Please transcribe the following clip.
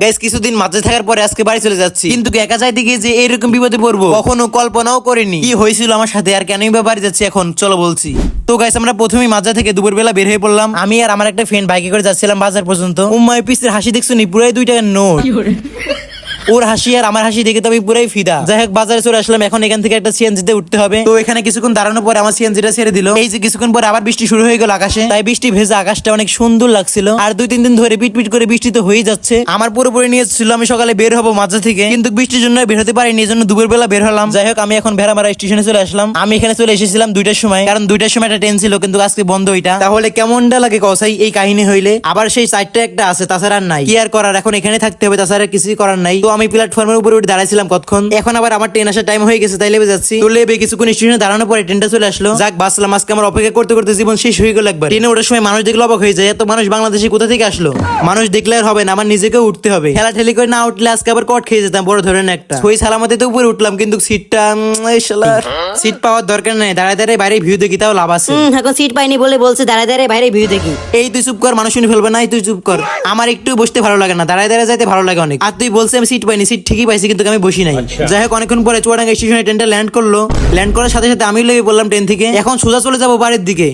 Guys কিছুদিন মাঝে থাকার পরে আজকে বাড়ি চলে যাচ্ছি, কিন্তু একা যাইতে গিয়ে যে এরকম বিপদে পড়বো কখনো কল্পনাও করিনি। কি হয়েছিল আমার সাথে আর কেনই বা বাড়ি যাচ্ছি এখন চলো বলছি। তো গাইস আমরা প্রথমেই মাঝে থেকে দুপুরবেলা বের হয়ে পড়লাম। আমি আর আমার একটা ফ্রেন্ড বাইকে করে যাচ্ছিলাম বাজার পর্যন্ত। উম্মায় পিসের হাসি দেখছো নি, পুরাই 2 টাকার নোট। ওর হাসি আর আমার হাসি দেখে তো আমি পুরাই ফিদা। যাই হোক বাজারে চলে আসলাম, এখন এখান থেকে একটা সিএনজিতে উঠতে হবে। তো এখানে কিছুক্ষণ দাঁড়ানোর পরে আমার সিএনজিটা ছেড়ে দিল। এই যে কিছুক্ষণ পরে আবার বৃষ্টি শুরু হয়ে গেল আকাশে, তাই বৃষ্টি ভেজা আকাশটা অনেক সুন্দর লাগছিল। আর 2-3 দিন ধরে পিট করে বৃষ্টি তো হয়েই যাচ্ছে। আমার পুরোপুরি নিয়ে ছিল আমি সকালে বের হবো মাঝে থেকে, কিন্তু বৃষ্টির জন্য বের হতে পারিনি, এই জন্য দুপুরবেলা বের হলাম। যাই হোক আমি এখন ভেড়ামারা স্টেশনে চলে আসলাম। আমি এখানে চলে এসেছিলাম 2টার সময়, কারণ 2টার সময় একটা ট্রেন ছিল, কিন্তু আজকে বন্ধ ওইটা। তাহলে কেমনটা লাগে কসাই এই কাহিনী হইলে? আবার সেই সাইডটা একটা আছে, তাছাড়া আর নাই। কি আর করার, এখন এখানে থাকতে হবে, তাছাড়া কিছুই করার নাই। তো আমি প্ল্যাটফর্মের উপরে দাঁড়াইছিলাম কতক্ষণ, এখন আবার আমার ট্রেন আসার টাইম হয়ে গেছে, তাই লেবে যাচ্ছি। তো লেবে কিছুক্ষণ স্টেশনে দাঁড়ানোর পরে ট্রেনটা চলে আসলো। যাক বাসলাম, আজকে আমার অপেক্ষা করতে করতে জীবন শেষ হয়ে গেল একবার। ট্রেনে ওঠার সময় মানুষ দেখলে অবাক হয়ে যায়, এত মানুষ বাংলাদেশে কোথা থেকে আসলো। মানুষ দেখলে আর হবে না, আমার নিজেকেও উঠতে হবে। ঠেলাঠেলি করে না উঠলে আজকে আবার কট খেয়ে যেতাম বড় ধরনের একটা। ওই সালামতে তো উপরে উঠলাম, কিন্তু সিটটা সিট পাওয়ার দরকার নেই, দাঁড়ায় দাঁড়ায় বাইরে ভিউ দেখি, তাও লাভ আছে। এখন সিট পাইনি বলে বলছে দাঁড়ায় দাঁড়ায় বাইরে ভিউ দেখি। এই তুই চুপ কর, মানুষ শুনে ফেলবে না, তুই চুপ কর। আমার একটু বসতে ভালো লাগে না, দাঁড়ায় দাঁড়ায় যাইতে ভালো লাগে অনেক। আর তুই বলছিস আমি সিট পাইনি, সিট ঠিকই পাইছি, কিন্তু আমি বসি নাই। যাই হোক অনেকক্ষণ পরে চুয়াডাঙ্গা স্টেশনে ট্রেনটা ল্যান্ড করলো। ল্যান্ড করার সাথে সাথে আমি লেগে বললাম ট্রেন থেকে, এখন সোজা চলে যাবো বাড়ির দিকে।